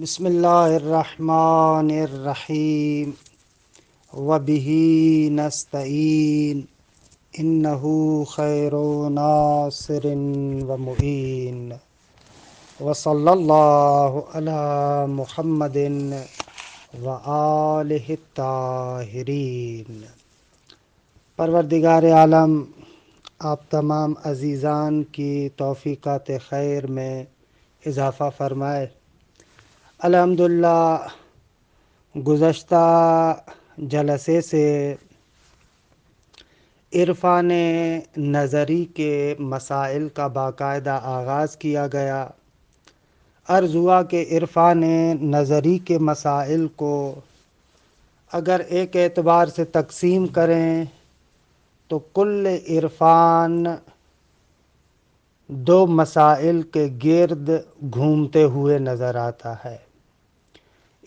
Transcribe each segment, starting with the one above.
بسم اللہ الرحمن الرحیم وبہ نستعین انہ خیر ناصر ومعین وصلی اللہ علی محمد وآلہ الطاہرین۔ پروردگار عالم آپ تمام عزیزان کی توفیقات خیر میں اضافہ فرمائے۔ الحمدللہ گزشتہ جلسے سے عرفان نظری کے مسائل کا باقاعدہ آغاز کیا گیا۔ عرض ہوا کہ عرفان نظری کے مسائل کو اگر ایک اعتبار سے تقسیم کریں تو کل عرفان دو مسائل کے گرد گھومتے ہوئے نظر آتا ہے۔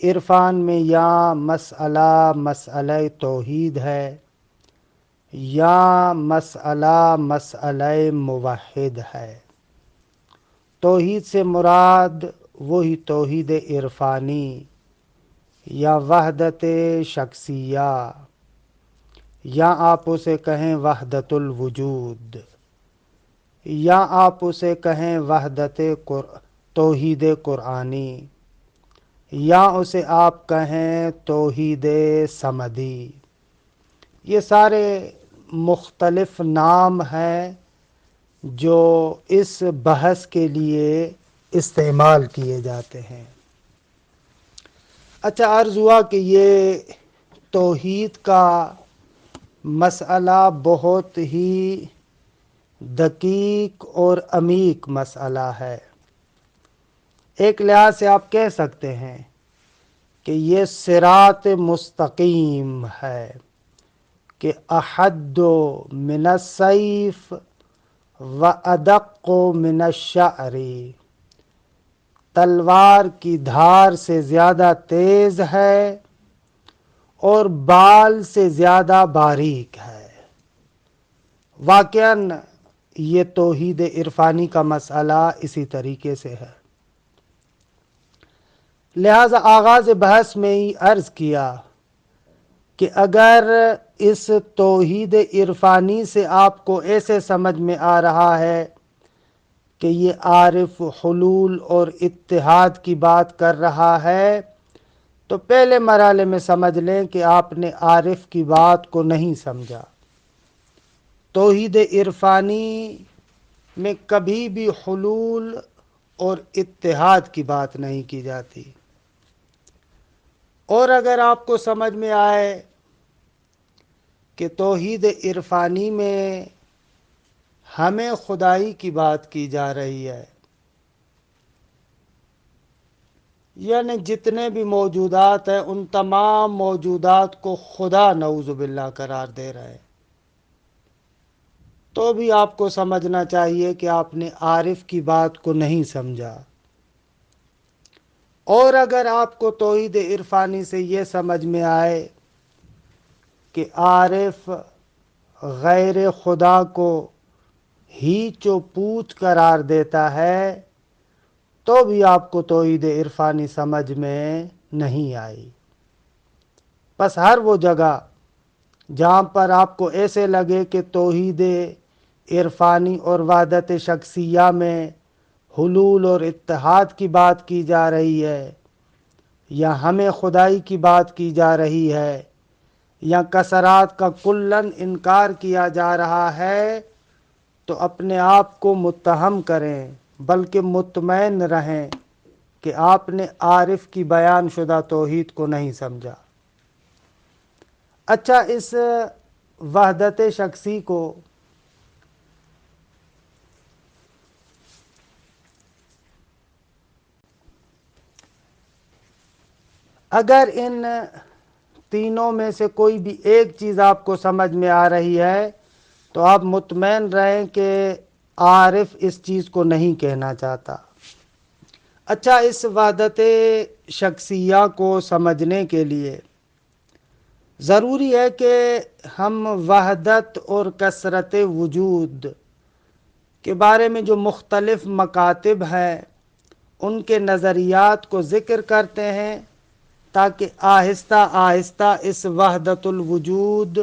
عرفان میں یا مسئلہ توحید ہے یا مسئلہ موحد ہے۔ توحید سے مراد وہی توحید عرفانی یا وحدت شخصیہ یا آپ اسے کہیں وحدت الوجود یا آپ اسے کہیں وحدت توحید قرآنی یا اسے آپ کہیں توحید صمدی۔ یہ سارے مختلف نام ہیں جو اس بحث کے لیے استعمال کیے جاتے ہیں۔ اچھا، عرض ہوا کہ یہ توحید کا مسئلہ بہت ہی دقیق اور عمیق مسئلہ ہے۔ ایک لحاظ سے آپ کہہ سکتے ہیں کہ یہ صراط مستقیم ہے کہ احد من السیف و ادق من الشعر، تلوار کی دھار سے زیادہ تیز ہے اور بال سے زیادہ باریک ہے۔ واقعاً یہ توحید عرفانی کا مسئلہ اسی طریقے سے ہے۔ لہذا آغاز بحث میں ہی عرض کیا کہ اگر اس توحید عرفانی سے آپ کو ایسے سمجھ میں آ رہا ہے کہ یہ عارف حلول اور اتحاد کی بات کر رہا ہے تو پہلے مرحلے میں سمجھ لیں کہ آپ نے عارف کی بات کو نہیں سمجھا۔ توحید عرفانی میں کبھی بھی حلول اور اتحاد کی بات نہیں کی جاتی۔ اور اگر آپ کو سمجھ میں آئے کہ توحید عرفانی میں ہمیں خدائی کی بات کی جا رہی ہے، یعنی جتنے بھی موجودات ہیں ان تمام موجودات کو خدا نعوذ باللہ قرار دے رہے ہیں، تو بھی آپ کو سمجھنا چاہیے کہ آپ نے عارف کی بات کو نہیں سمجھا۔ اور اگر آپ کو توحید عرفانی سے یہ سمجھ میں آئے کہ عارف غیر خدا کو ہیچ و پوچھ قرار دیتا ہے تو بھی آپ کو توحید عرفانی سمجھ میں نہیں آئی۔ بس ہر وہ جگہ جہاں پر آپ کو ایسے لگے کہ توحید عرفانی اور وحدت شخصیہ میں حلول اور اتحاد کی بات کی جا رہی ہے یا ہمیں خدائی کی بات کی جا رہی ہے یا کثرات کا کلاً انکار کیا جا رہا ہے، تو اپنے آپ کو متہم کریں بلکہ مطمئن رہیں کہ آپ نے عارف کی بیان شدہ توحید کو نہیں سمجھا۔ اچھا، اس وحدت شخصی کو اگر ان تینوں میں سے کوئی بھی ایک چیز آپ کو سمجھ میں آ رہی ہے تو آپ مطمئن رہیں کہ عارف اس چیز کو نہیں کہنا چاہتا۔ اچھا، اس وحدت شخصیہ کو سمجھنے کے لیے ضروری ہے کہ ہم وحدت اور کثرت وجود کے بارے میں جو مختلف مکاتب ہیں ان کے نظریات کو ذکر کرتے ہیں تاکہ آہستہ آہستہ اس وحدت الوجود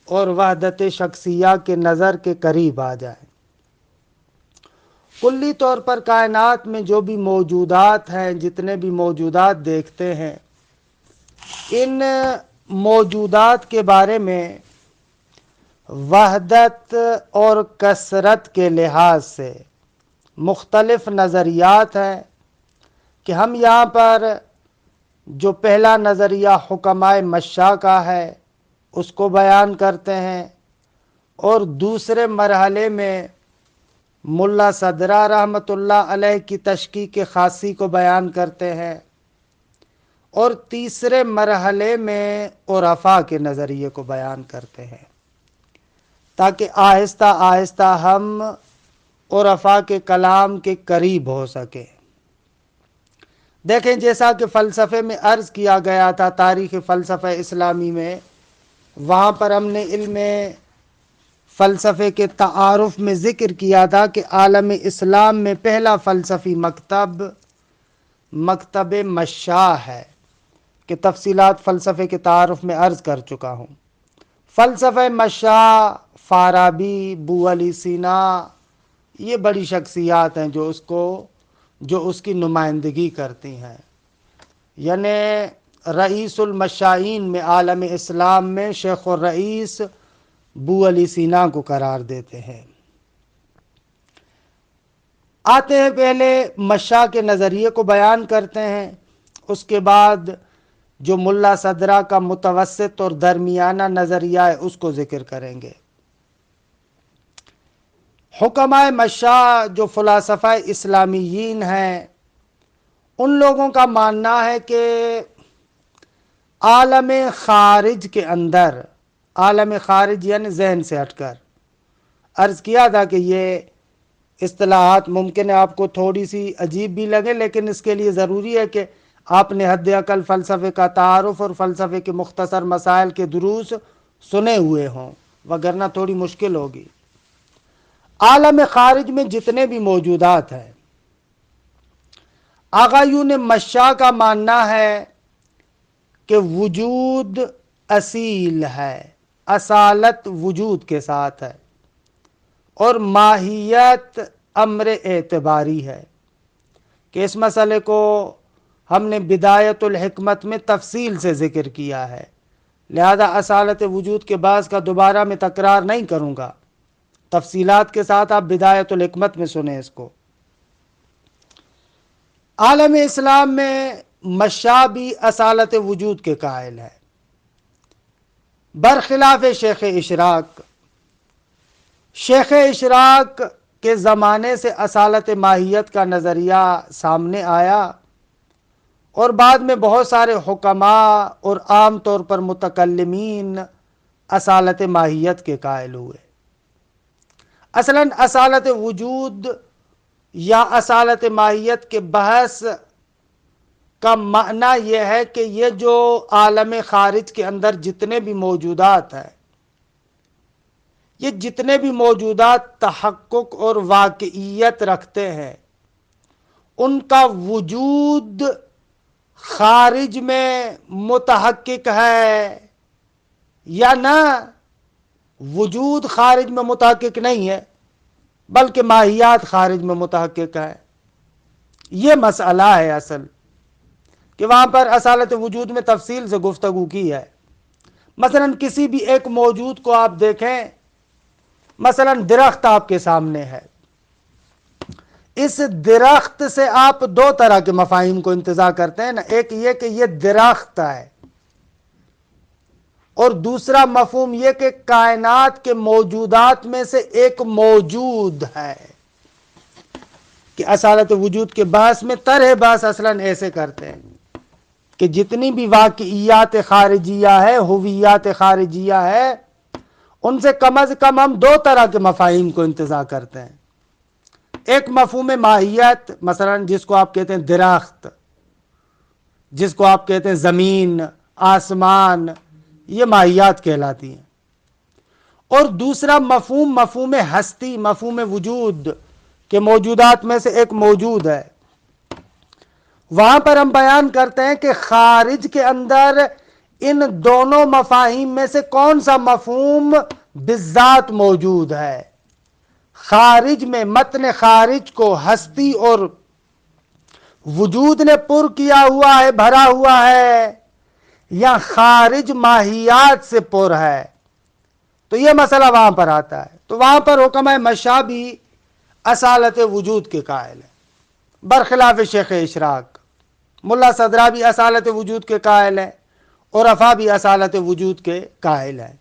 اور وحدت شخصیہ کے نظر کے قریب آ جائیں۔ کلی طور پر کائنات میں جو بھی موجودات ہیں، جتنے بھی موجودات دیکھتے ہیں، ان موجودات کے بارے میں وحدت اور کثرت کے لحاظ سے مختلف نظریات ہیں کہ ہم یہاں پر جو پہلا نظریہ حکمائے مشاء کا ہے اس کو بیان کرتے ہیں، اور دوسرے مرحلے میں ملا صدرہ رحمۃ اللہ علیہ کی تشکیک خاصی کو بیان کرتے ہیں، اور تیسرے مرحلے میں عرفاء کے نظریے کو بیان کرتے ہیں، تاکہ آہستہ آہستہ ہم عرفاء کے کلام کے قریب ہو سکے۔ دیکھیں، جیسا کہ فلسفے میں عرض کیا گیا تھا، تاریخ فلسفہ اسلامی میں، وہاں پر ہم نے علم فلسفے کے تعارف میں ذکر کیا تھا کہ عالم اسلام میں پہلا فلسفی مکتب مشاء ہے، کہ تفصیلات فلسفے کے تعارف میں عرض کر چکا ہوں۔ فلسفہ مشاء، فارابی، ابو علی سینا، یہ بڑی شخصیات ہیں جو اس کی نمائندگی کرتی ہیں، یعنی رئیس المشائین میں عالم اسلام میں شیخ الرئیس ابو علی سینا کو قرار دیتے ہیں۔ آتے ہیں، پہلے مشاء کے نظریے کو بیان کرتے ہیں، اس کے بعد جو ملا صدرہ کا متوسط اور درمیانہ نظریہ ہے اس کو ذکر کریں گے۔ حکمائے مشاء جو فلاسفہ اسلامیین ہیں، ان لوگوں کا ماننا ہے کہ عالم خارج کے اندر، عالم خارج یعنی ذہن سے ہٹ کر، عرض کیا تھا کہ یہ اصطلاحات ممکن ہے آپ کو تھوڑی سی عجیب بھی لگے، لیکن اس کے لیے ضروری ہے کہ آپ نے حد اقل فلسفے کا تعارف اور فلسفے کے مختصر مسائل کے دروس سنے ہوئے ہوں، وگرنہ تھوڑی مشکل ہوگی۔ عالم خارج میں جتنے بھی موجودات ہیں، آغایون مشاء کا ماننا ہے کہ وجود اصیل ہے، اصالت وجود کے ساتھ ہے، اور ماہیت امر اعتباری ہے، کہ اس مسئلے کو ہم نے بدایت الحکمت میں تفصیل سے ذکر کیا ہے، لہذا اصالت وجود کے بعض کا دوبارہ میں تکرار نہیں کروں گا، تفصیلات کے ساتھ آپ بدایت الحکمت میں سنیں اس کو۔ عالم اسلام میں مشاء بھی اصالت وجود کے قائل ہے، برخلاف شیخ اشراق۔ شیخ اشراق کے زمانے سے اصالت ماہیت کا نظریہ سامنے آیا، اور بعد میں بہت سارے حکماء اور عام طور پر متکلمین اصالت ماہیت کے قائل ہوئے۔ اصلاً اصالت وجود یا اصالت ماہیت کے بحث کا معنی یہ ہے کہ یہ جو عالم خارج کے اندر جتنے بھی موجودات ہیں، یہ جتنے بھی موجودات تحقق اور واقعیت رکھتے ہیں، ان کا وجود خارج میں متحقق ہے یا نہ؟ وجود خارج میں متحقق نہیں ہے، بلکہ ماہیات خارج میں متحقق ہے۔ یہ مسئلہ ہے اصل، کہ وہاں پر اصالت وجود میں تفصیل سے گفتگو کی ہے۔ مثلا کسی بھی ایک موجود کو آپ دیکھیں، مثلا درخت آپ کے سامنے ہے، اس درخت سے آپ دو طرح کے مفاہیم کو انتزاع کرتے ہیں نا، ایک یہ کہ یہ درخت ہے، اور دوسرا مفہوم یہ کہ کائنات کے موجودات میں سے ایک موجود ہے۔ کہ اصالت وجود کے بحث میں طرح بحث اصلاً ایسے کرتے ہیں کہ جتنی بھی واقعیات خارجیہ ہے، ہویات خارجیہ ہے، ان سے کم از کم ہم دو طرح کے مفاہیم کو انتزاع کرتے ہیں۔ ایک مفہوم ماہیت، مثلا جس کو آپ کہتے ہیں درخت، جس کو آپ کہتے ہیں زمین، آسمان، یہ ماہیات کہلاتی ہیں۔ اور دوسرا مفہوم ہستی، مفہوم وجود، کہ موجودات میں سے ایک موجود ہے۔ وہاں پر ہم بیان کرتے ہیں کہ خارج کے اندر ان دونوں مفاہیم میں سے کون سا مفہوم بالذات موجود ہے؟ خارج میں متن خارج کو ہستی اور وجود نے پر کیا ہوا ہے، بھرا ہوا ہے، یا خارج ماہیات سے پر ہے؟ تو یہ مسئلہ وہاں پر آتا ہے۔ تو وہاں پر حکمہ مشاء بھی اصالت وجود کے قائل ہے، برخلاف شیخ اشراق۔ ملا صدرہ بھی اصالت وجود کے قائل ہے، عرفا بھی اصالت وجود کے قائل ہے۔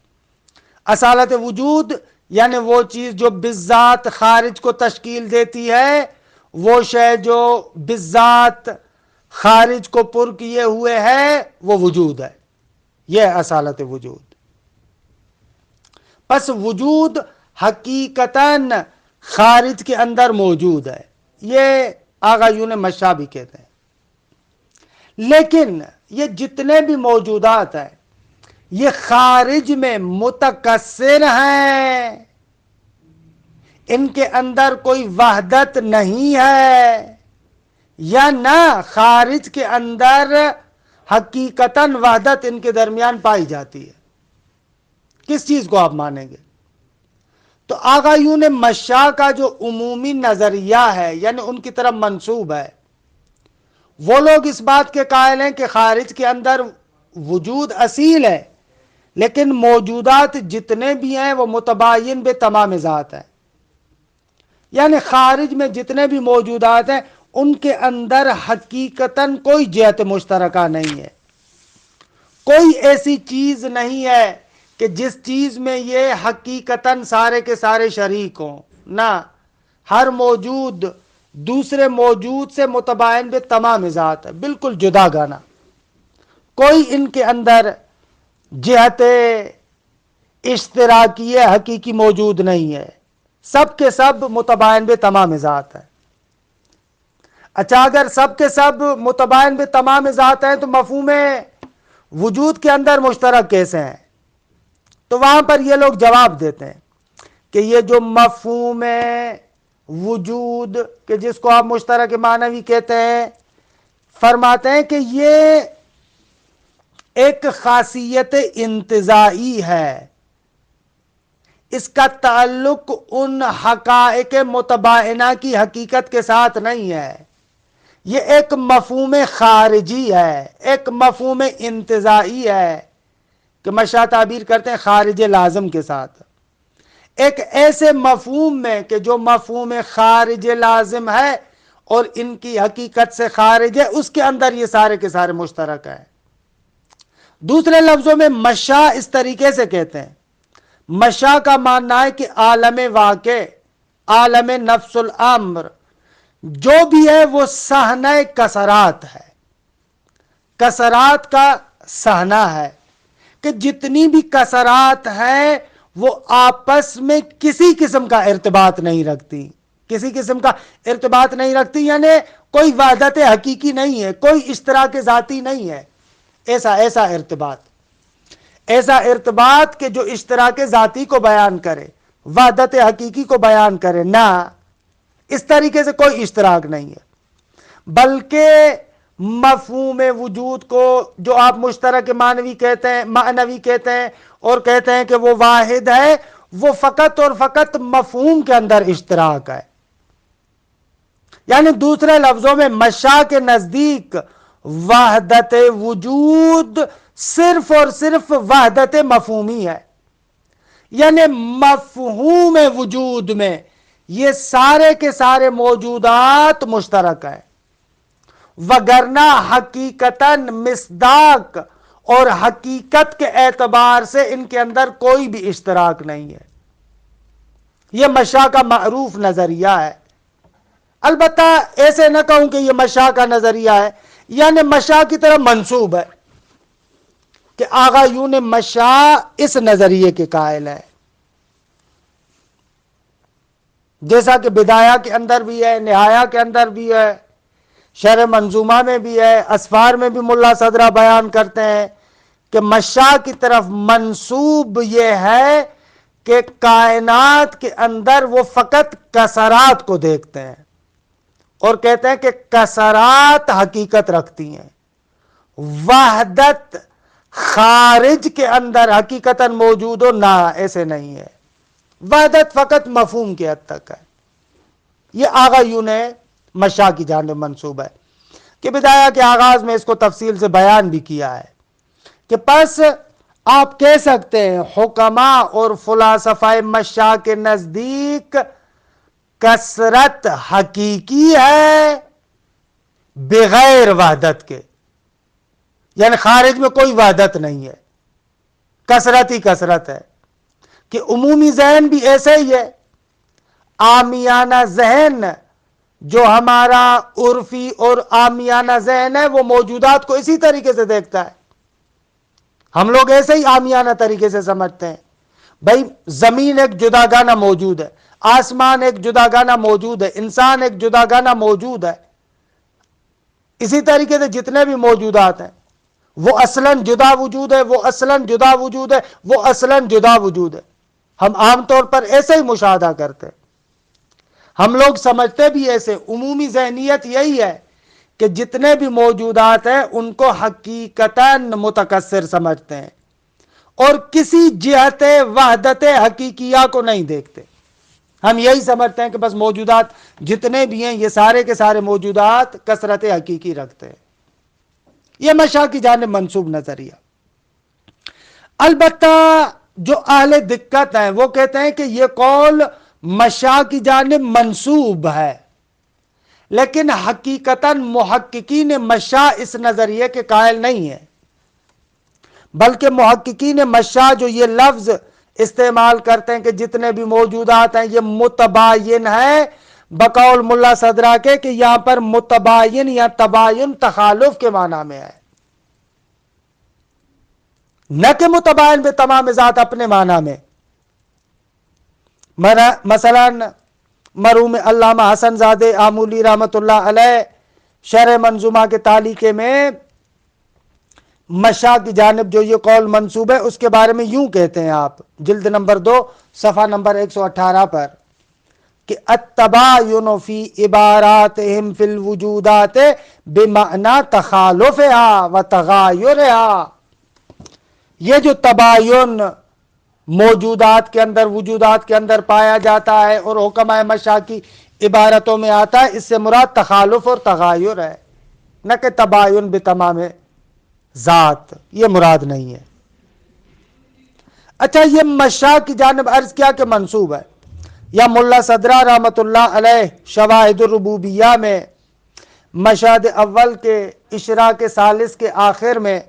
اصالت وجود یعنی وہ چیز جو بالذات خارج کو تشکیل دیتی ہے، وہ شے جو بالذات خارج کو پر کیے ہوئے ہے، وہ وجود ہے، یہ اصالت وجود۔ پس وجود حقیقتاً خارج کے اندر موجود ہے، یہ آغایون مشاء بھی کہتے ہیں۔ لیکن یہ جتنے بھی موجودات ہیں یہ خارج میں متکثر ہیں، ان کے اندر کوئی وحدت نہیں ہے، یا نہ خارج کے اندر حقیقتاً وحدت ان کے درمیان پائی جاتی ہے۔ کس چیز کو آپ مانیں گے؟ تو آغایون مشاء کا جو عمومی نظریہ ہے، یعنی ان کی طرف منسوب ہے، وہ لوگ اس بات کے قائل ہیں کہ خارج کے اندر وجود اصیل ہے، لیکن موجودات جتنے بھی ہیں وہ متباین بے تمام ذات ہیں۔ یعنی خارج میں جتنے بھی موجودات ہیں ان کے اندر حقیقتاً کوئی جہت مشترکہ نہیں ہے، کوئی ایسی چیز نہیں ہے کہ جس چیز میں یہ حقیقتاً سارے کے سارے شریک ہوں، نہ، ہر موجود دوسرے موجود سے متباین بے تمام ذات ہے، بالکل جدا گانا، کوئی ان کے اندر جہت اشتراکی حقیقی موجود نہیں ہے، سب کے سب متباین بے تمام ذات ہے۔ اچھا، اگر سب کے سب متباین بے تمام ذات ہیں تو مفہوم وجود کے اندر مشترک کیسے ہیں؟ تو وہاں پر یہ لوگ جواب دیتے ہیں کہ یہ جو مفہوم وجود کہ جس کو آپ مشترک معنوی کہتے ہیں، فرماتے ہیں کہ یہ ایک خاصیت انتزاعی ہے، اس کا تعلق ان حقائق متباینہ کی حقیقت کے ساتھ نہیں ہے، یہ ایک مفہوم خارجی ہے، ایک مفہوم انتزاعی ہے، کہ مشاء تعبیر کرتے ہیں خارج لازم کے ساتھ، ایک ایسے مفہوم میں کہ جو مفہوم خارج لازم ہے اور ان کی حقیقت سے خارج ہے، اس کے اندر یہ سارے کے سارے مشترک ہیں۔ دوسرے لفظوں میں مشاء اس طریقے سے کہتے ہیں، مشاء کا معنی ہے کہ عالم واقع، عالم نفس الامر جو بھی ہے وہ صحنہ کسرات ہے، کسرات کا صحنہ ہے، کہ جتنی بھی کسرات ہیں وہ آپس میں کسی قسم کا ارتباط نہیں رکھتی، کسی قسم کا ارتباط نہیں رکھتی، یعنی کوئی وحدت حقیقی نہیں ہے، کوئی اشتراک ذاتی نہیں ہے، ایسا ارتباط کہ جو اشتراک ذاتی کو بیان کرے، وحدت حقیقی کو بیان کرے، نہ، اس طریقے سے کوئی اشتراک نہیں ہے، بلکہ مفہوم وجود کو جو آپ مشترک معنوی کہتے ہیں اور کہتے ہیں کہ وہ واحد ہے، وہ فقط اور فقط مفہوم کے اندر اشتراک ہے۔ یعنی دوسرے لفظوں میں مشاء کے نزدیک وحدت وجود صرف اور صرف وحدت مفہومی ہے، یعنی مفہوم وجود میں یہ سارے کے سارے موجودات مشترک ہیں، وگرنہ حقیقتاً مصداق اور حقیقت کے اعتبار سے ان کے اندر کوئی بھی اشتراک نہیں ہے۔ یہ مشاء کا معروف نظریہ ہے۔ البتہ ایسے نہ کہوں کہ یہ مشاء کا نظریہ ہے، یعنی مشاء کی طرف منسوب ہے، کہ آغایون مشاء اس نظریے کے قائل ہے، جیسا کہ بدایہ کے اندر بھی ہے، نہایہ کے اندر بھی ہے، شرح منظومہ میں بھی ہے، اسفار میں بھی ملا صدرہ بیان کرتے ہیں کہ مشاء کی طرف منسوب یہ ہے کہ کائنات کے اندر وہ فقط کسرات کو دیکھتے ہیں، اور کہتے ہیں کہ کثرات حقیقت رکھتی ہیں، وحدت خارج کے اندر حقیقتاً موجود ہو نہ، ایسے نہیں ہے، وحدت فقط مفہوم کے حد تک ہے۔ یہ آغا یوں نے مشاء کی جانب منسوب ہے کہ بدایہ کے آغاز میں اس کو تفصیل سے بیان بھی کیا ہے کہ پس آپ کہہ سکتے ہیں حکما اور فلاسفہ مشاء کے نزدیک کثرت حقیقی ہے بغیر وحدت کے، یعنی خارج میں کوئی وحدت نہیں ہے، کثرت ہی کثرت ہے، کہ عمومی ذہن بھی ایسے ہی ہے، عامیانہ ذہن جو ہمارا عرفی اور عامیانہ ذہن ہے وہ موجودات کو اسی طریقے سے دیکھتا ہے، ہم لوگ ایسے ہی عامیانہ طریقے سے سمجھتے ہیں، بھائی زمین ایک جداگانہ موجود ہے، آسمان ایک جداگانہ موجود ہے، انسان ایک جداگانہ موجود ہے، اسی طریقے سے جتنے بھی موجودات ہیں وہ اصلاً جدا وجود ہے، وہ اصلاً جدا وجود ہے، وہ اصلاً جدا وجود ہے، ہم عام طور پر ایسے ہی مشاہدہ کرتے ہیں، ہم لوگ سمجھتے بھی ایسے، عمومی ذہنیت یہی ہے کہ جتنے بھی موجودات ہیں ان کو حقیقتاً متکثر سمجھتے ہیں اور کسی جہت وحدت حقیقیہ کو نہیں دیکھتے، ہم یہی سمجھتے ہیں کہ بس موجودات جتنے بھی ہیں یہ سارے کے سارے موجودات کثرت حقیقی رکھتے ہیں، یہ مشاء کی جانب منسوب نظریہ۔ البتہ جو اہل دقت ہیں وہ کہتے ہیں کہ یہ قول مشاء کی جانب منسوب ہے، لیکن حقیقتاً محققین مشاء اس نظریے کے قائل نہیں ہیں، بلکہ محققین مشاء جو یہ لفظ استعمال کرتے ہیں کہ جتنے بھی موجودات ہیں یہ متباین ہے، بقول ملا صدرہ کے کہ یہاں پر متباین یا تباین تخالف کے معنی میں ہے، نہ کہ متباین بے تمام ذات اپنے معنی میں۔ مثلا مرحوم علامہ حسن زادہ آمولی رحمۃ اللہ علیہ شرح منظومہ کے تعلیقے میں مشاء کی جانب جو یہ قول منسوب ہے اس کے بارے میں یوں کہتے ہیں آپ، جلد نمبر 2 صفحہ نمبر 118 پر کہ التباین فی عباراتہم فی الوجودات بمعنی تخالفها و تغایرها، یہ جو تباین موجودات کے اندر وجودات کے اندر پایا جاتا ہے اور حکمائے مشاء کی عبارتوں میں آتا ہے، اس سے مراد تخالف اور تغایر ہے، نہ کہ تباین بتمام ذات، یہ مراد نہیں ہے۔ اچھا، یہ مشاء کی جانب عرض کیا کہ منسوب ہے، یا ملا صدرہ رحمۃ اللہ علیہ شواہد الربوبیہ میں مشہد اول کے اشراق کے ثالث کے آخر میں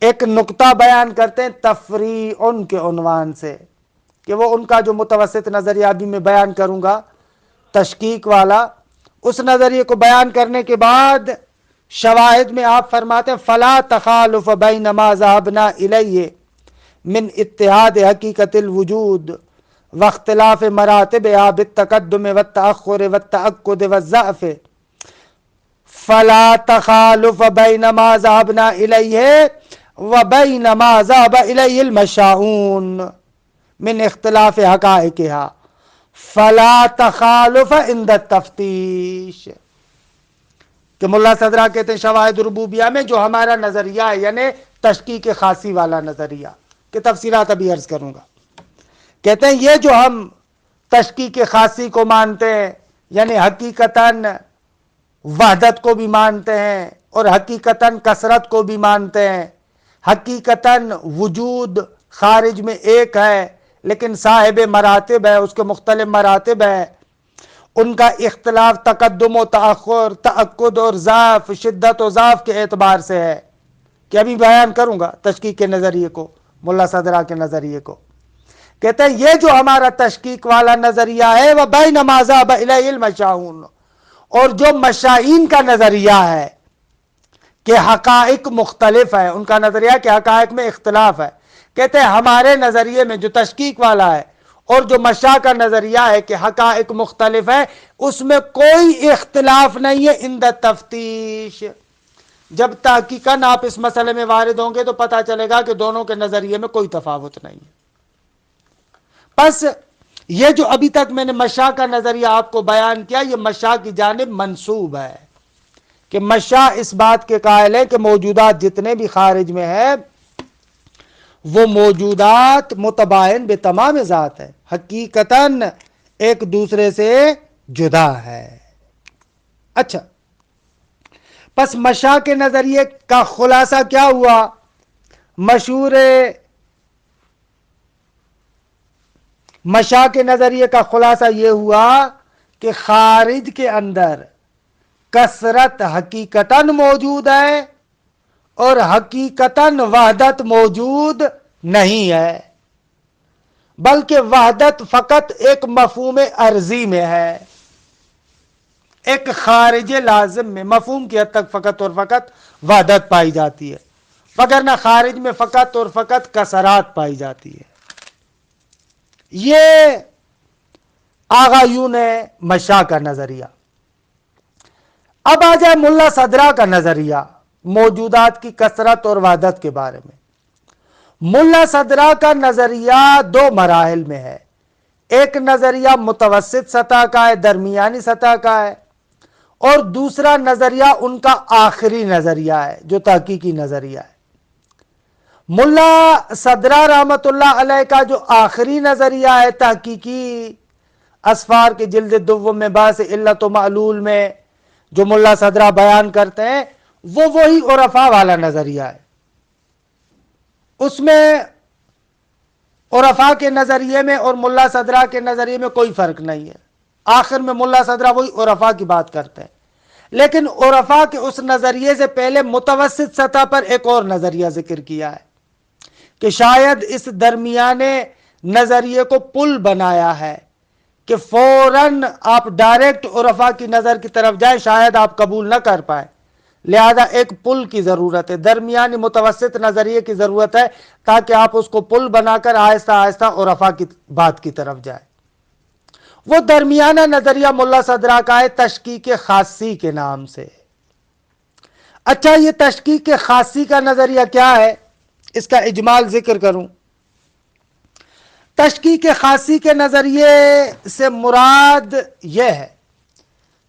ایک نقطہ بیان کرتے ہیں تفریع کے عنوان سے، کہ وہ ان کا جو متوسط نظریہ ابھی میں بیان کروں گا تشکیک والا، اس نظریے کو بیان کرنے کے بعد شواہد میں آپ فرماتے ہیں فلا تخالف بین ما ذهبنا الیہ من اتحاد حقیقت الوجود واختلاف مراتبها بالتقدم والتأخر والتأکد والضعف، فلا تخالف بین ما ذهبنا الیہ وبین ما ذهب الیہ المشاؤون من اختلاف حقائقها، فلا تخالف عند التفتیش، کہ ملا صدرہ کہتے ہیں شواہد ربوبیہ میں جو ہمارا نظریہ ہے یعنی تشکیک خاصی والا نظریہ، کہ تفصیلات ابھی عرض کروں گا، کہتے ہیں یہ جو ہم تشکیک خاصی کو مانتے ہیں یعنی حقیقتاً وحدت کو بھی مانتے ہیں اور حقیقتاً کثرت کو بھی مانتے ہیں، حقیقتاً وجود خارج میں ایک ہے لیکن صاحب مراتب ہے، اس کے مختلف مراتب ہے، ان کا اختلاف تقدم و تأخر، تأکد اور ضعف، شدت و ضعف کے اعتبار سے ہے، کہ ابھی بیان کروں گا تشکیک کے نظریے کو، ملا صدرہ کے نظریے کو، کہتے ہیں یہ جو ہمارا تشکیک والا نظریہ ہے وہ بین ما ذهب الیہ المشاؤون، اور جو مشائین کا نظریہ ہے کہ حقائق مختلف ہیں، ان کا نظریہ کہ حقائق میں اختلاف ہے، کہتے ہیں ہمارے نظریے میں جو تشکیک والا ہے اور جو مشاء کا نظریہ ہے کہ حقائق مختلف ہے، اس میں کوئی اختلاف نہیں ہے عند تفتیش، جب تحقیقاً آپ اس مسئلے میں وارد ہوں گے تو پتہ چلے گا کہ دونوں کے نظریے میں کوئی تفاوت نہیں ہے۔ پس یہ جو ابھی تک میں نے مشاء کا نظریہ آپ کو بیان کیا، یہ مشاء کی جانب منسوب ہے کہ مشاء اس بات کے قائل ہے کہ موجودات جتنے بھی خارج میں ہے وہ موجودات متباین بے تمام ذات ہے، حقیقتاً ایک دوسرے سے جدا ہے۔ اچھا، پس مشاء کے نظریے کا خلاصہ کیا ہوا؟ مشہور مشاء کے نظریے کا خلاصہ یہ ہوا کہ خارج کے اندر کثرت حقیقتاً موجود ہے اور حقیقتاً وحدت موجود نہیں ہے، بلکہ وحدت فقط ایک مفہوم عرضی میں ہے، ایک خارج لازم میں مفہوم کی حد تک فقط اور فقط وحدت پائی جاتی ہے، وگرنہ خارج میں فقط اور فقط کثرات پائی جاتی ہے۔ یہ آغایون ہے مشاء کا نظریہ۔ اب آ جائے ملا صدرہ کا نظریہ موجودات کی کثرت اور وحدت کے بارے میں۔ ملا صدرہ کا نظریہ دو مراحل میں ہے، ایک نظریہ متوسط سطح کا ہے، درمیانی سطح کا ہے، اور دوسرا نظریہ ان کا آخری نظریہ ہے جو تحقیقی نظریہ ہے۔ ملا صدرہ رحمت اللہ علیہ کا جو آخری نظریہ ہے تحقیقی، اسفار کے جلد دوم میں بحث علت و معلول میں جو ملا صدرہ بیان کرتے ہیں، وہ وہی عرفاء والا نظریہ ہے۔ اس میں عرفاء کے نظریے میں اور ملا صدرہ کے نظریے میں کوئی فرق نہیں ہے، آخر میں ملا صدرہ وہی عرفاء کی بات کرتے ہیں، لیکن عرفاء کے اس نظریے سے پہلے متوسط سطح پر ایک اور نظریہ ذکر کیا ہے کہ شاید اس درمیانے نظریے کو پل بنایا ہے کہ فوراً آپ ڈائریکٹ عرفاء کی نظر کی طرف جائیں، شاید آپ قبول نہ کر پائیں، لہذا ایک پل کی ضرورت ہے، درمیانی متوسط نظریے کی ضرورت ہے تاکہ آپ اس کو پل بنا کر آہستہ آہستہ عرفاء کی بات کی طرف جائیں۔ وہ درمیانہ نظریہ ملا صدرہ کا ہے تشکیک خاصی کے نام سے۔ اچھا، یہ تشکیک خاصی کا نظریہ کیا ہے؟ اس کا اجمال ذکر کروں۔ تشکیک خاصی کے نظریے سے مراد یہ ہے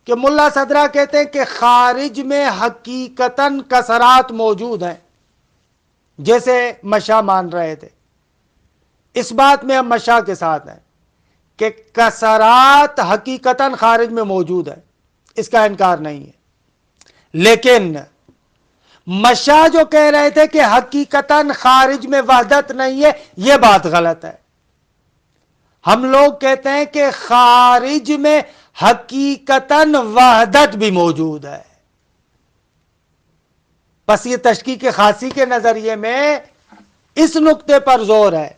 کہ ملا صدرہ کہتے ہیں کہ خارج میں حقیقتاً کثرات موجود ہیں، جیسے مشاء مان رہے تھے، اس بات میں ہم مشاء کے ساتھ ہیں کہ کثرات حقیقتاً خارج میں موجود ہے، اس کا انکار نہیں ہے، لیکن مشاء جو کہہ رہے تھے کہ حقیقتاً خارج میں وحدت نہیں ہے، یہ بات غلط ہے۔ ہم لوگ کہتے ہیں کہ خارج میں حقیقتاً وحدت بھی موجود ہے۔ بس یہ تشکیک خاصی کے نظریے میں اس نقطے پر زور ہے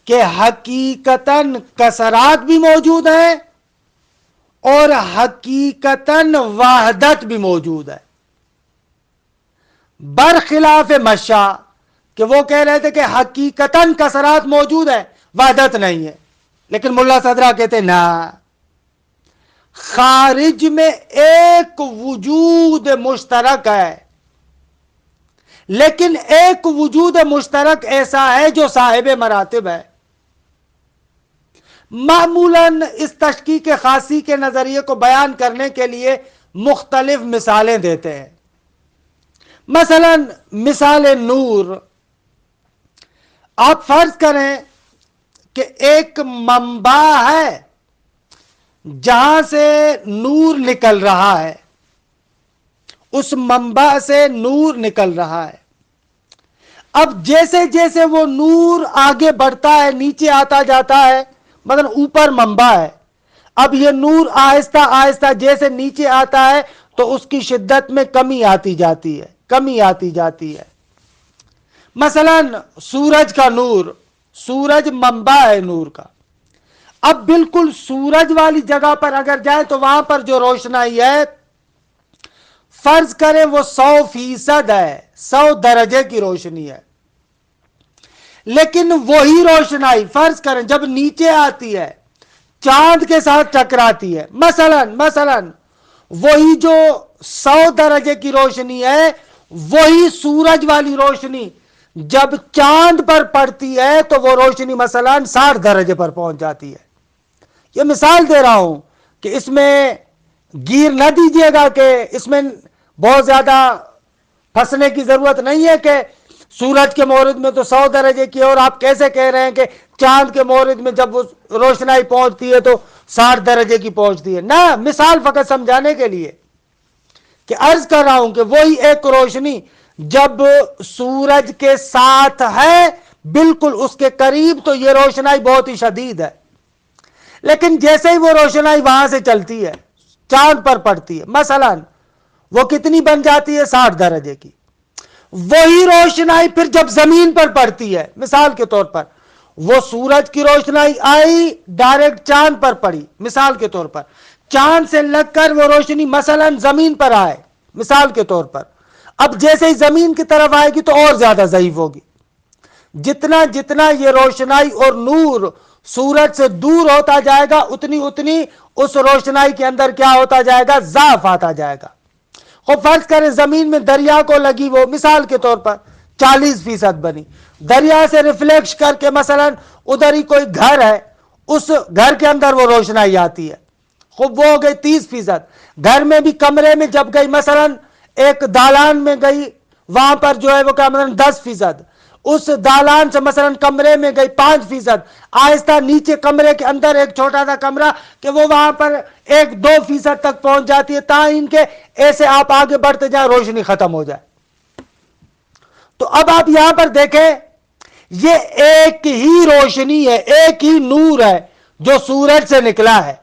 کہ حقیقتاً کثرات بھی موجود ہے اور حقیقتاً وحدت بھی موجود ہے، برخلاف مشاء کہ وہ کہہ رہے تھے کہ حقیقتاً کثرات موجود ہے، وحدت نہیں ہے، لیکن ملا صدرہ کہتے ہیں نا، خارج میں ایک وجود مشترک ہے، لیکن ایک وجود مشترک ایسا ہے جو صاحب مراتب ہے۔ معمولاً اس تشکیک خاصی کے نظریے کو بیان کرنے کے لیے مختلف مثالیں دیتے ہیں۔ مثلا مثال نور، آپ فرض کریں کہ ایک منبع ہے جہاں سے نور نکل رہا ہے، اس منبع سے نور نکل رہا ہے، اب جیسے جیسے وہ نور آگے بڑھتا ہے، نیچے آتا جاتا ہے، مثلا اوپر منبع ہے، اب یہ نور آہستہ آہستہ جیسے نیچے آتا ہے تو اس کی شدت میں کمی آتی جاتی ہے، کمی آتی جاتی ہے۔ مثلا سورج کا نور، سورج منبع ہے نور کا، اب بالکل سورج والی جگہ پر اگر جائے تو وہاں پر جو روشنائی ہے فرض کریں وہ 100% ہے، 100 درجے کی روشنی ہے، لیکن وہی روشنائی فرض کریں جب نیچے آتی ہے چاند کے ساتھ ٹکراتی ہے، مثلا وہی جو 100 درجے کی روشنی ہے، وہی سورج والی روشنی جب چاند پر پڑتی ہے تو وہ روشنی مثلا 60 درجے پر پہنچ جاتی ہے۔ یہ مثال دے رہا ہوں کہ اس میں گیر نہ دیجیے گا کہ اس میں بہت زیادہ پھنسنے کی ضرورت نہیں ہے کہ سورج کے مورد میں تو 100 درجے کی، اور آپ کیسے کہہ رہے ہیں کہ چاند کے مورد میں جب وہ روشنائی پہنچتی ہے تو 60 درجے کی پہنچتی ہے. نہ، مثال فقط سمجھانے کے لیے کہ عرض کر رہا ہوں کہ وہی ایک روشنی جب سورج کے ساتھ ہے بالکل اس کے قریب تو یہ روشنائی بہت ہی شدید ہے، لیکن جیسے ہی وہ روشنائی وہاں سے چلتی ہے چاند پر پڑتی ہے مثلا وہ کتنی بن جاتی ہے؟ 60 درجے کی. وہی روشنائی پھر جب زمین پر پڑتی ہے، مثال کے طور پر وہ سورج کی روشنائی آئی ڈائریکٹ چاند پر پڑی، مثال کے طور پر چاند سے لگ کر وہ روشنی مثلا زمین پر آئے، مثال کے طور پر اب جیسے ہی زمین کی طرف آئے گی تو اور زیادہ ضعیف ہوگی. جتنا جتنا یہ روشنائی اور نور سورج سے دور ہوتا جائے گا اتنی اس روشنائی کے اندر کیا ہوتا جائے گا؟ ضعف آتا جائے گا. خب فرض کریں زمین میں دریا کو لگی وہ مثال کے طور پر 40% بنی، دریا سے ریفلیکش کر کے مثلا ادھر ہی کوئی گھر ہے، اس گھر کے اندر وہ روشنائی آتی ہے، خب وہ ہو گئی 30%. گھر میں بھی کمرے میں جب گئی مثلا ایک دالان میں گئی وہاں پر جو ہے وہ کیا مثلا 10%، اس دالان سے مثلا کمرے میں گئی 5%، آہستہ نیچے کمرے کے اندر ایک چھوٹا سا کمرہ کہ وہ وہاں پر 1-2% تک پہنچ جاتی ہے، تاں ان کے ایسے آپ آگے بڑھتے جائیں روشنی ختم ہو جائے. تو اب آپ یہاں پر دیکھیں یہ ایک ہی روشنی ہے، ایک ہی نور ہے جو سورج سے نکلا ہے.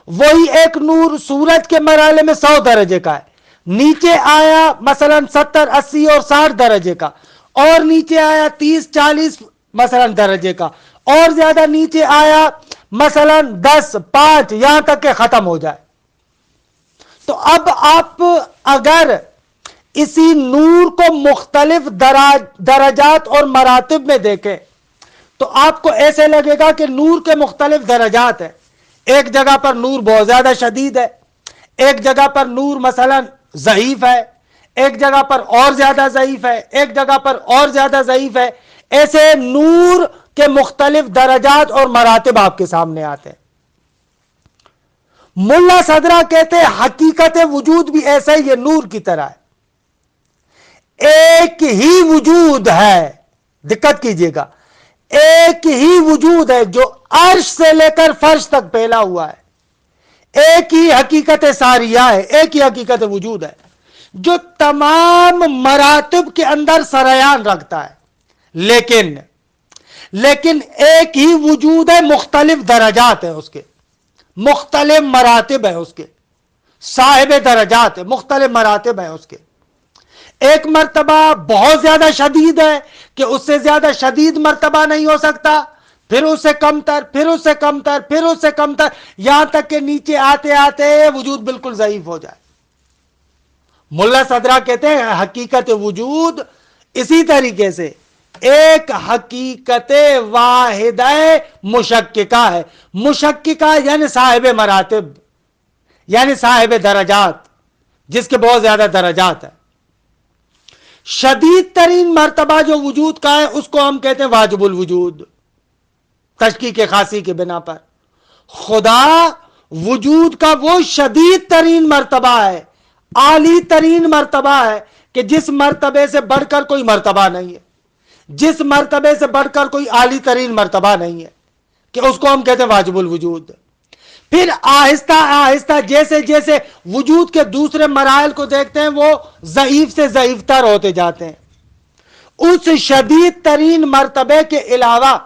وہی ایک نور سورج کے مرحلے میں 100 درجے کا ہے، نیچے آیا مثلا 70 80 اور 60 درجے کا، اور نیچے آیا 30 40 مثلا درجے کا، اور زیادہ نیچے آیا مثلا 10 5 یہاں تک کہ ختم ہو جائے. تو اب آپ اگر اسی نور کو مختلف درجات اور مراتب میں دیکھیں تو آپ کو ایسے لگے گا کہ نور کے مختلف درجات ہیں. ایک جگہ پر نور بہت زیادہ شدید ہے، ایک جگہ پر نور مثلا ضعیف ہے، ایک جگہ پر اور زیادہ ضعیف ہے، ایک جگہ پر اور زیادہ ضعیف ہے. ایسے نور کے مختلف درجات اور مراتب آپ کے سامنے آتے ہیں. ملا صدرہ کہتے ہیں حقیقت وجود بھی ایسا ہی یہ نور کی طرح ہے، ایک ہی وجود ہے. دقت کیجئے گا، ایک ہی وجود ہے جو عرش سے لے کر فرش تک پھیلا ہوا ہے. ایک ہی حقیقت ساریہ ہے، ایک ہی حقیقت وجود ہے جو تمام مراتب کے اندر سریان رکھتا ہے. لیکن ایک ہی وجود ہے، مختلف درجات ہیں اس کے، مختلف مراتب ہیں اس کے، صاحب درجات ہے، مختلف مراتب ہیں اس کے. ایک مرتبہ بہت زیادہ شدید ہے کہ اس سے زیادہ شدید مرتبہ نہیں ہو سکتا، پھر اس سے کم تر، پھر اس سے کم تر، پھر اس سے کم تر، یہاں تک کہ نیچے آتے آتے وجود بالکل ضعیف ہو جائے. ملا صدرہ کہتے ہیں حقیقت وجود اسی طریقے سے ایک حقیقت واحدہ مشککہ ہے. مشککہ یعنی صاحب مراتب، یعنی صاحب درجات، جس کے بہت زیادہ درجات ہیں. شدید ترین مرتبہ جو وجود کا ہے اس کو ہم کہتے ہیں واجب الوجود، تشکیک خاصی کے بنا پر. خدا وجود کا وہ شدید ترین مرتبہ ہے، عالی ترین مرتبہ ہے کہ جس مرتبے سے بڑھ کر کوئی مرتبہ نہیں ہے، جس مرتبے سے بڑھ کر کوئی عالی ترین مرتبہ نہیں ہے، کہ اس کو ہم کہتے ہیں واجب الوجود. پھر آہستہ آہستہ جیسے جیسے وجود کے دوسرے مراحل کو دیکھتے ہیں وہ ضعیف سے ضعیف تر ہوتے جاتے ہیں. اس شدید ترین مرتبے کے علاوہ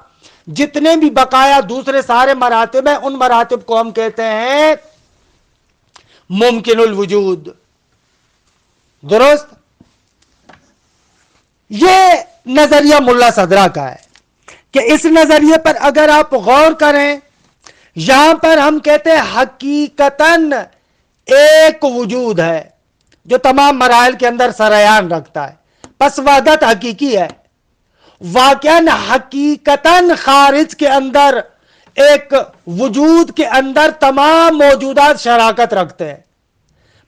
جتنے بھی بقایا دوسرے سارے مراتب ہیں ان مراتب کو ہم کہتے ہیں ممکن الوجود. درست؟ یہ نظریہ ملا صدرہ کا ہے کہ اس نظریے پر اگر آپ غور کریں، یہاں پر ہم کہتے ہیں حقیقتاً ایک وجود ہے جو تمام مراحل کے اندر سریان رکھتا ہے، پس وحدت حقیقی ہے. واقعاً حقیقتاً خارج کے اندر ایک وجود کے اندر تمام موجودات شراکت رکھتے ہیں،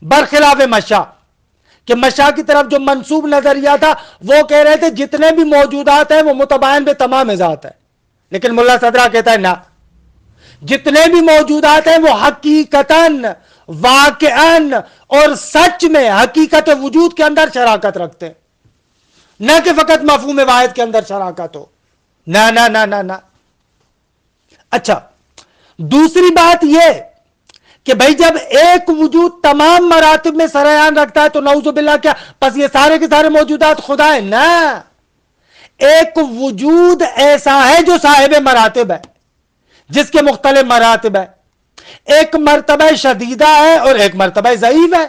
برخلاف مشا کہ مشا کی طرف جو منسوب نظریہ تھا وہ کہہ رہے تھے جتنے بھی موجودات ہیں وہ متباین بے تمام ذات ہے. لیکن ملا صدرہ کہتا ہے نہ، جتنے بھی موجودات ہیں وہ حقیقتاً، واقعاً اور سچ میں حقیقت وجود کے اندر شراکت رکھتے ہیں، نہ کہ فقط مفہوم واحد کے اندر شراکت ہو، نہ نہ نہ نہ نہ۔ اچھا، دوسری بات یہ کہ بھائی جب ایک وجود تمام مراتب میں سرایان رکھتا ہے تو نعوذ باللہ کیا پس یہ سارے کے سارے موجودات خدا ہیں؟ نہ، ایک وجود ایسا ہے جو صاحب مراتب ہے، جس کے مختلف مراتب ہے، ایک مرتبہ شدیدہ ہے اور ایک مرتبہ ضعیف ہے،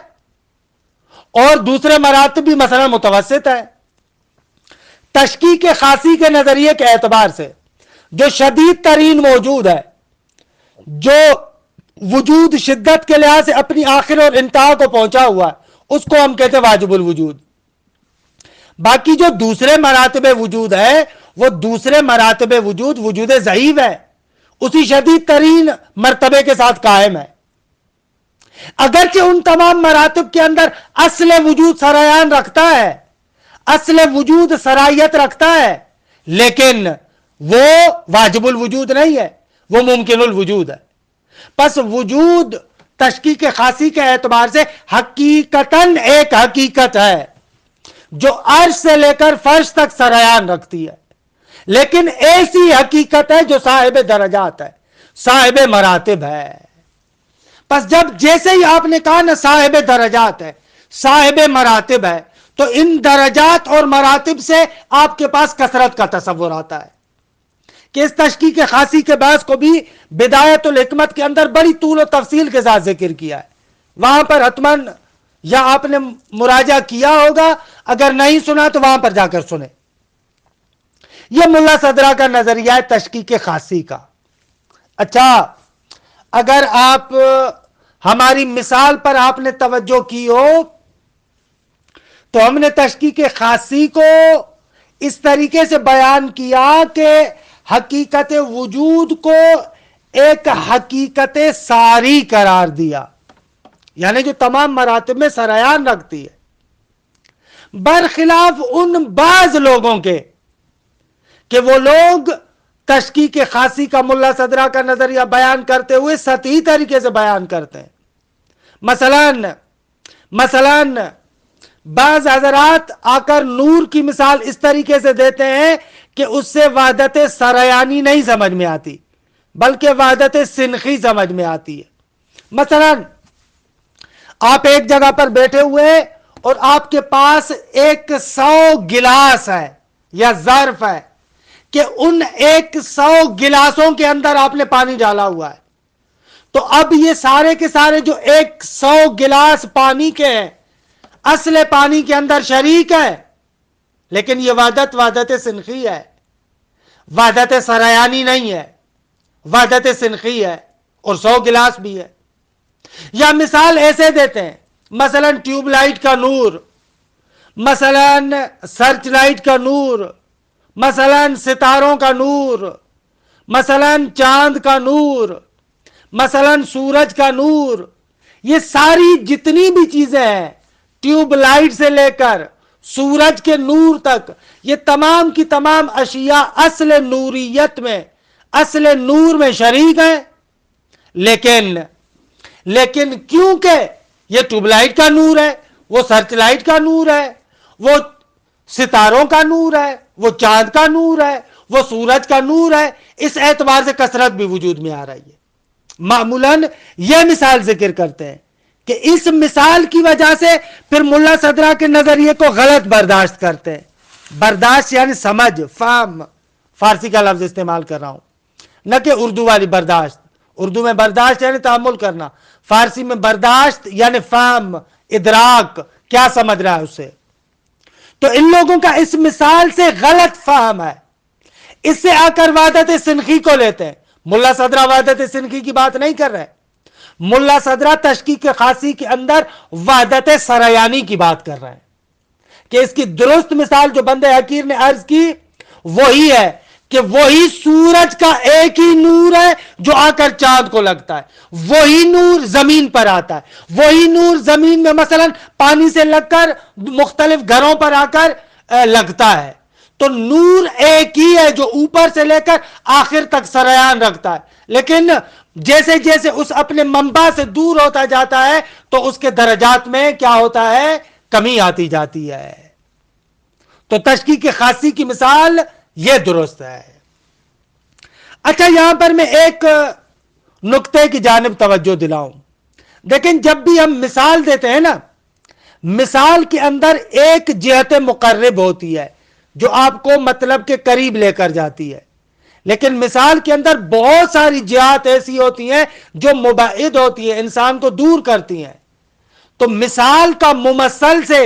اور دوسرے مراتب بھی مثلا متوسط ہے۔ تشکیک خاصی کے نظریے کے اعتبار سے جو شدید ترین موجود ہے، جو وجود شدت کے لحاظ سے اپنی آخر اور انتہا کو پہنچا ہوا ہے، اس کو ہم کہتے ہیں واجب الوجود۔ باقی جو دوسرے مراتب وجود ہے وہ دوسرے مراتب وجود وجود ضعیف ہے، اسی شدید ترین مرتبے کے ساتھ قائم ہے، اگرچہ ان تمام مراتب کے اندر اصل وجود سرایان رکھتا ہے، اصل وجود سرایت رکھتا ہے، لیکن وہ واجب الوجود نہیں ہے، وہ ممکن الوجود ہے۔ پس وجود تشکیک خاصی کے اعتبار سے حقیقتاً ایک حقیقت ہے جو عرش سے لے کر فرش تک سرایان رکھتی ہے، لیکن ایسی حقیقت ہے جو صاحب درجات ہے، صاحب مراتب ہے۔ پس جب جیسے ہی آپ نے کہا نا صاحب درجات ہے، صاحب مراتب ہے، تو ان درجات اور مراتب سے آپ کے پاس کثرت کا تصور آتا ہے کہ اس تشکیک خاصی کے بحث کو بھی بدایت الحکمت کے اندر بڑی طول و تفصیل کے ساتھ ذکر کیا ہے، وہاں پر حتماً یا آپ نے مراجعہ کیا ہوگا، اگر نہیں سنا تو وہاں پر جا کر سنیں۔ یہ ملا صدرہ کا نظریہ ہے تشکیک خاصی کا۔ اچھا، اگر آپ ہماری مثال پر آپ نے توجہ کی ہو تو ہم نے تشکیک خاصی کو اس طریقے سے بیان کیا کہ حقیقت وجود کو ایک حقیقت ساری قرار دیا، یعنی جو تمام مراتب میں سرایان رکھتی ہے، برخلاف ان بعض لوگوں کے کہ وہ لوگ تشکیک خاصی کا ملا صدرہ کا نظریہ بیان کرتے ہوئے سطحی طریقے سے بیان کرتے ہیں۔ مثلاً بعض حضرات آ کر نور کی مثال اس طریقے سے دیتے ہیں کہ اس سے وحدت سریانی نہیں سمجھ میں آتی بلکہ وحدت سنخی سمجھ میں آتی ہے۔ مثلاً آپ ایک جگہ پر بیٹھے ہوئے اور آپ کے پاس 100 گلاس ہے یا ظرف ہے کہ ان 100 گلاسوں کے اندر آپ نے پانی ڈالا ہوا ہے، تو اب یہ سارے کے سارے جو 100 گلاس پانی کے ہیں اصل پانی کے اندر شریک ہے، لیکن یہ وحدت سنخی ہے، وحدت سریانی نہیں ہے، وحدت سنخی ہے، اور 100 گلاس بھی ہے۔ یا مثال ایسے دیتے ہیں، مثلا ٹیوب لائٹ کا نور، مثلا سرچ لائٹ کا نور، مثلا ستاروں کا نور، مثلا چاند کا نور، مثلا سورج کا نور، یہ ساری جتنی بھی چیزیں ہیں ٹیوب لائٹ سے لے کر سورج کے نور تک، یہ تمام کی تمام اشیاء اصل نوریت میں، اصل نور میں شریک ہیں، لیکن کیونکہ یہ ٹیوب لائٹ کا نور ہے، وہ سرچ لائٹ کا نور ہے، وہ ستاروں کا نور ہے، وہ چاند کا نور ہے، وہ سورج کا نور ہے، اس اعتبار سے کثرت بھی وجود میں آ رہی ہے۔ معمولاً یہ مثال ذکر کرتے ہیں کہ اس مثال کی وجہ سے پھر ملا صدرہ کے نظریے کو غلط برداشت کرتے ہیں۔ برداشت یعنی سمجھ، فہم، فارسی کا لفظ استعمال کر رہا ہوں، نہ کہ اردو والی برداشت۔ اردو میں برداشت یعنی تحمل کرنا، فارسی میں برداشت یعنی فہم، ادراک، کیا سمجھ رہا ہے اسے۔ تو ان لوگوں کا اس مثال سے غلط فہم ہے، اس سے آ کر وحدت سنخی کو لیتے ہیں۔ ملا صدرہ وحدت سنخی کی بات نہیں کر رہے، ملا صدرہ تشکیک خاصی کے اندر وحدت سریانی کی بات کر رہے ہیں کہ اس کی درست مثال جو بندے حقیر نے عرض کی وہی ہے کہ وہی سورج کا ایک ہی نور ہے جو آ کر چاند کو لگتا ہے، وہی نور زمین پر آتا ہے، وہی نور زمین میں مثلا پانی سے لگ کر مختلف گھروں پر آ کر لگتا ہے، تو نور ایک ہی ہے جو اوپر سے لے کر آخر تک سریان رکھتا ہے، لیکن جیسے جیسے اس اپنے منبع سے دور ہوتا جاتا ہے تو اس کے درجات میں کیا ہوتا ہے؟ کمی آتی جاتی ہے۔ تو تشکیک خاصی کی مثال یہ درست ہے۔ اچھا، یہاں پر میں ایک نقطے کی جانب توجہ دلاؤں۔ دیکھیں، جب بھی ہم مثال دیتے ہیں نا، مثال کے اندر ایک جہت مقرب ہوتی ہے جو آپ کو مطلب کے قریب لے کر جاتی ہے، لیکن مثال کے اندر بہت ساری جہات ایسی ہوتی ہیں جو مبعد ہوتی ہیں، انسان کو دور کرتی ہیں۔ تو مثال کا ممثل سے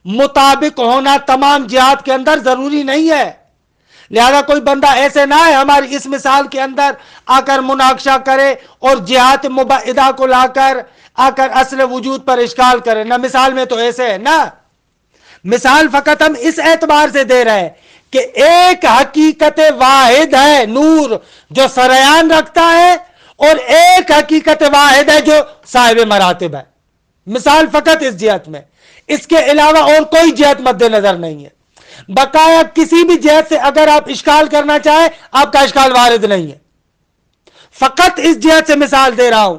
مطابق ہونا تمام جہات کے اندر ضروری نہیں ہے، لہذا کوئی بندہ ایسے نہ ہے ہماری اس مثال کے اندر آ کر مناقشہ کرے اور جہات مبعدہ کو لا کر آ کر اصل وجود پر اشکال کرے۔ نہ مثال میں تو ایسے ہے نا، مثال فقط ہم اس اعتبار سے دے رہے ہیں کہ ایک حقیقت واحد ہے نور جو سریان رکھتا ہے، اور ایک حقیقت واحد ہے جو صاحب مراتب ہے۔ مثال فقط اس جہت میں، اس کے علاوہ اور کوئی جہت مد نظر نہیں ہے۔ بقایا کسی بھی جہت سے اگر آپ اشکال کرنا چاہیں، آپ کا اشکال وارد نہیں ہے۔ فقط اس جہت سے مثال دے رہا ہوں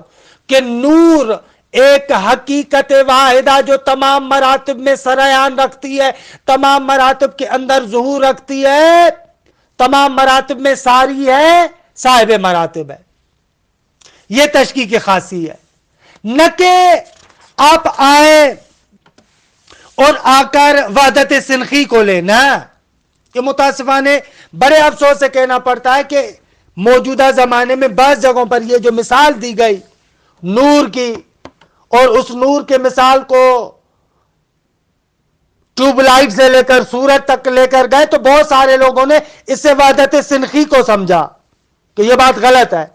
کہ نور ایک حقیقت واحدہ جو تمام مراتب میں سریان رکھتی ہے، تمام مراتب کے اندر ظہور رکھتی ہے، تمام مراتب میں ساری ہے، صاحب مراتب ہے۔ یہ تشکیک خاصی ہے، نہ کہ آپ آئیں اور آ کر وحدت سنخی کو لینا۔ یہ متاسفانہ بڑے افسوس سے کہنا پڑتا ہے کہ موجودہ زمانے میں بعض جگہوں پر یہ جو مثال دی گئی نور کی، اور اس نور کے مثال کو ٹیوب لائٹ سے لے کر سورج تک لے کر گئے، تو بہت سارے لوگوں نے اس سے وحدت سنخی کو سمجھا کہ یہ بات غلط ہے،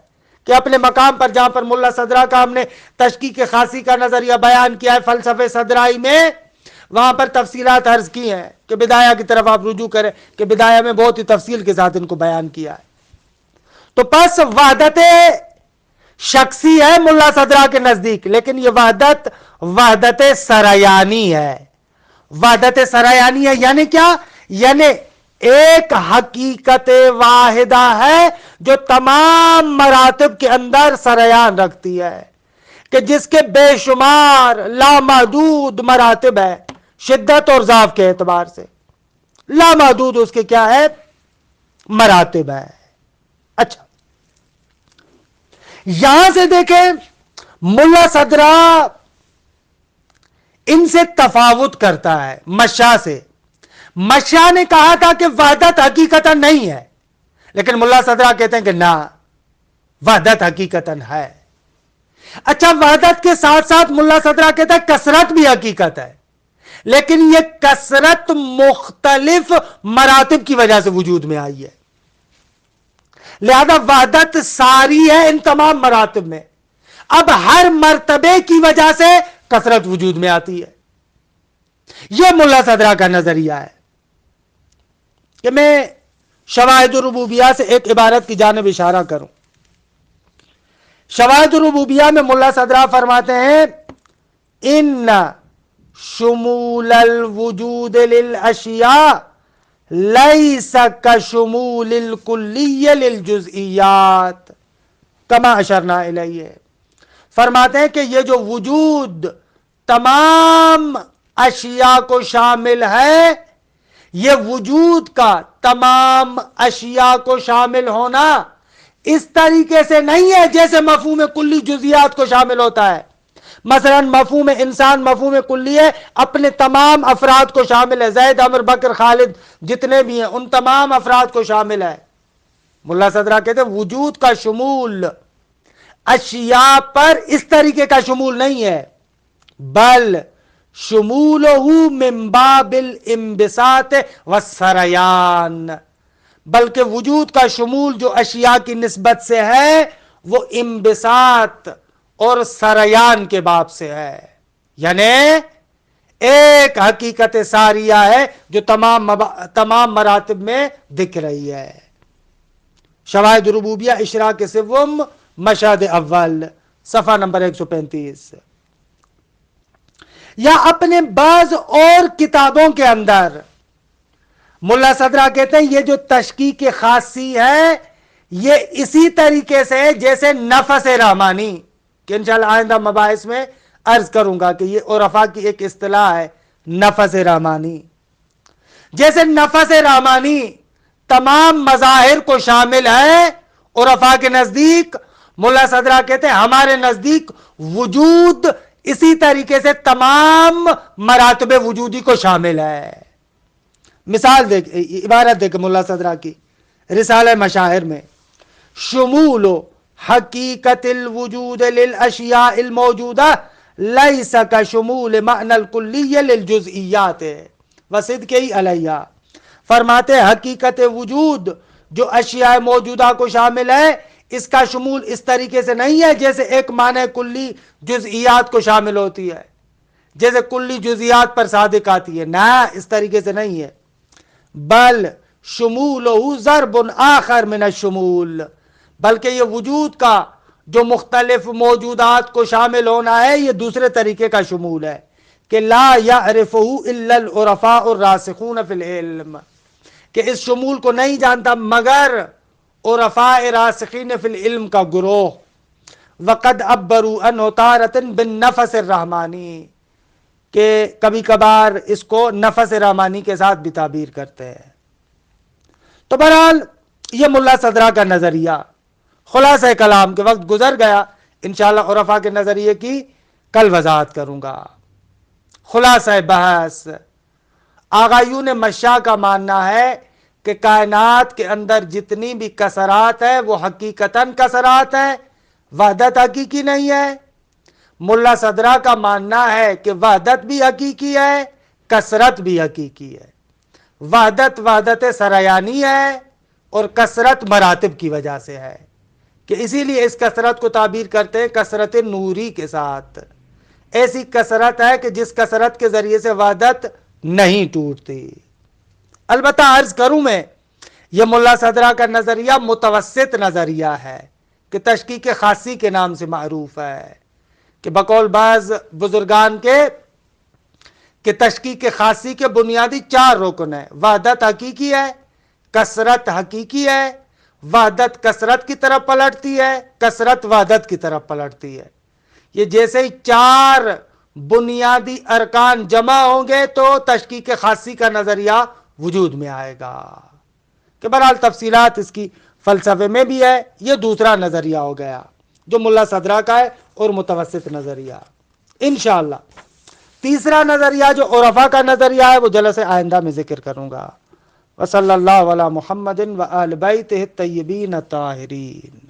کہ اپنے مقام پر جہاں پر ملا صدرہ کا ہم نے تشکیک خاصی کا نظریہ بیان کیا ہے فلسفہ صدرائی میں، وہاں پر تفصیلات عرض کی ہیں کہ بدایہ کی طرف آپ رجوع کریں کہ بدایہ میں بہت ہی تفصیل کے ساتھ ان کو بیان کیا ہے۔ تو پس وحدت شخصی ہے ملا صدرہ کے نزدیک، لیکن یہ وحدت سریانی ہے۔ وحدت سریانی ہے یعنی کیا؟ یعنی ایک حقیقت واحدہ ہے جو تمام مراتب کے اندر سریان رکھتی ہے، کہ جس کے بے شمار لامحدود مراتب ہے، شدت اور ضعف کے اعتبار سے لامحدود اس کے کیا ہے؟ مراتب ہے۔ اچھا، یہاں سے دیکھیں ملا صدرہ ان سے تفاوت کرتا ہے مشا سے۔ مشا نے کہا تھا کہ وحدت حقیقتاً نہیں ہے، لیکن ملا صدرہ کہتے ہیں کہ نہ، وحدت حقیقتاً ہے۔ اچھا، وحدت کے ساتھ ساتھ ملا صدرہ کہتا ہے کثرت بھی حقیقت ہے، لیکن یہ کثرت مختلف مراتب کی وجہ سے وجود میں آئی ہے، لہذا وحدت ساری ہے ان تمام مراتب میں۔ اب ہر مرتبے کی وجہ سے کثرت وجود میں آتی ہے۔ یہ ملا صدرہ کا نظریہ ہے۔ کہ میں شواہد الربوبیہ سے ایک عبارت کی جانب اشارہ کروں۔ شواہد الربوبیہ میں ملا صدرہ فرماتے ہیں ان شمول الوجود للاشیاء لیس کشمول الکلی للجزئیات کما اشرنا الیہ۔ فرماتے ہیں کہ یہ جو وجود تمام اشیاء کو شامل ہے، یہ وجود کا تمام اشیاء کو شامل ہونا اس طریقے سے نہیں ہے جیسے مفہوم کلی جزئیات کو شامل ہوتا ہے۔ مثلا مفہوم انسان مفہوم کلی ہے، اپنے تمام افراد کو شامل ہے، زید عمر بکر خالد جتنے بھی ہیں ان تمام افراد کو شامل ہے۔ ملا صدرہ کہتے ہیں وجود کا شمول اشیاء پر اس طریقے کا شمول نہیں ہے، بل شمولہ من باب الانبساط والسریان، بلکہ وجود کا شمول جو اشیاء کی نسبت سے ہے وہ انبساط اور سریان کے باب سے ہے، یعنی ایک حقیقت ساریہ ہے جو تمام مراتب میں دکھ رہی ہے۔ شواہد ربوبیہ اشراق سوم مشہد اول صفحہ نمبر 135۔ یا اپنے بعض اور کتابوں کے اندر ملا صدرہ کہتے ہیں یہ جو تشکیک خاصی ہے یہ اسی طریقے سے جیسے نفس رحمانی، کہ انشاءاللہ آئندہ مباحث میں عرض کروں گا کہ یہ عرفاء کی ایک اصطلاح ہے نفس رحمانی. جیسے نفس رحمانی تمام مظاہر کو شامل ہے عرفاء کے نزدیک، ملا صدرہ کہتے ہیں ہمارے نزدیک وجود اسی طریقے سے تمام مراتب وجودی کو شامل ہے. مثال دیکھ، عبارت دیکھ ملا صدرہ کی رسالہ مشاعر میں، شمول حقیقت الوجود للاشیاء الموجودہ لیس کشمول معنی الکلی للجزئیات وصدقہ علیہ. فرماتے ہیں حقیقت وجود جو اشیاء موجودہ کو شامل ہے اس کا شمول اس طریقے سے نہیں ہے جیسے ایک معنی کلی جزئیات کو شامل ہوتی ہے، جیسے کلی جزئیات پر صادق آتی ہے، نہ اس طریقے سے نہیں ہے. بل شمولہ ضرب آخر من الشمول، بلکہ یہ وجود کا جو مختلف موجودات کو شامل ہونا ہے یہ دوسرے طریقے کا شمول ہے کہ لا یعرفہ الا العرفاء الراسخون فی العلم، کہ اس شمول کو نہیں جانتا مگر عرفاء راسخین فی العلم کا گروہ. وقد عبروا عنہ تارۃ بالنفس الرحمانی، کہ کبھی کبھار اس کو نفس رحمانی کے ساتھ بھی تعبیر کرتے ہیں. تو بہرحال یہ ملا صدرہ کا نظریہ. خلاصہ کلام کے وقت گزر گیا، انشاءاللہ عرفاء کے نظریے کی کل وضاحت کروں گا. خلاصہ بحث، آغایون مشاء کا ماننا ہے کہ کائنات کے اندر جتنی بھی کثرات ہے وہ حقیقتاً کثرات ہے، وحدت حقیقی نہیں ہے. ملا صدرہ کا ماننا ہے کہ وحدت بھی حقیقی ہے، کثرت بھی حقیقی ہے. وحدت سریانی ہے اور کثرت مراتب کی وجہ سے ہے، کہ اسی لیے اس کثرت کو تعبیر کرتے ہیں کثرت نوری کے ساتھ. ایسی کثرت ہے کہ جس کثرت کے ذریعے سے وحدت نہیں ٹوٹتی. البتہ عرض کروں میں یہ ملا صدرہ کا نظریہ متوسط نظریہ ہے کہ تشکیک خاصی کے نام سے معروف ہے، کہ بقول بعض بزرگان کے کہ تشکیک خاصی کے بنیادی 4 رکن ہیں. وحدت حقیقی ہے، کثرت حقیقی ہے، وحدت کثرت کی طرف پلٹتی ہے، کثرت وحدت کی طرف پلٹتی ہے. یہ جیسے ہی 4 بنیادی ارکان جمع ہوں گے تو تشکیک خاصی کا نظریہ وجود میں آئے گا. کہ بہرحال تفصیلات اس کی فلسفے میں بھی ہے. یہ دوسرا نظریہ ہو گیا جو ملا صدرہ کا ہے اور متوسط نظریہ. انشاءاللہ تیسرا نظریہ جو عرفاء کا نظریہ ہے وہ جلسہ آئندہ میں ذکر کروں گا. وصلی اللہ علی محمد و آل بیتہ الطیبین الطاہرین.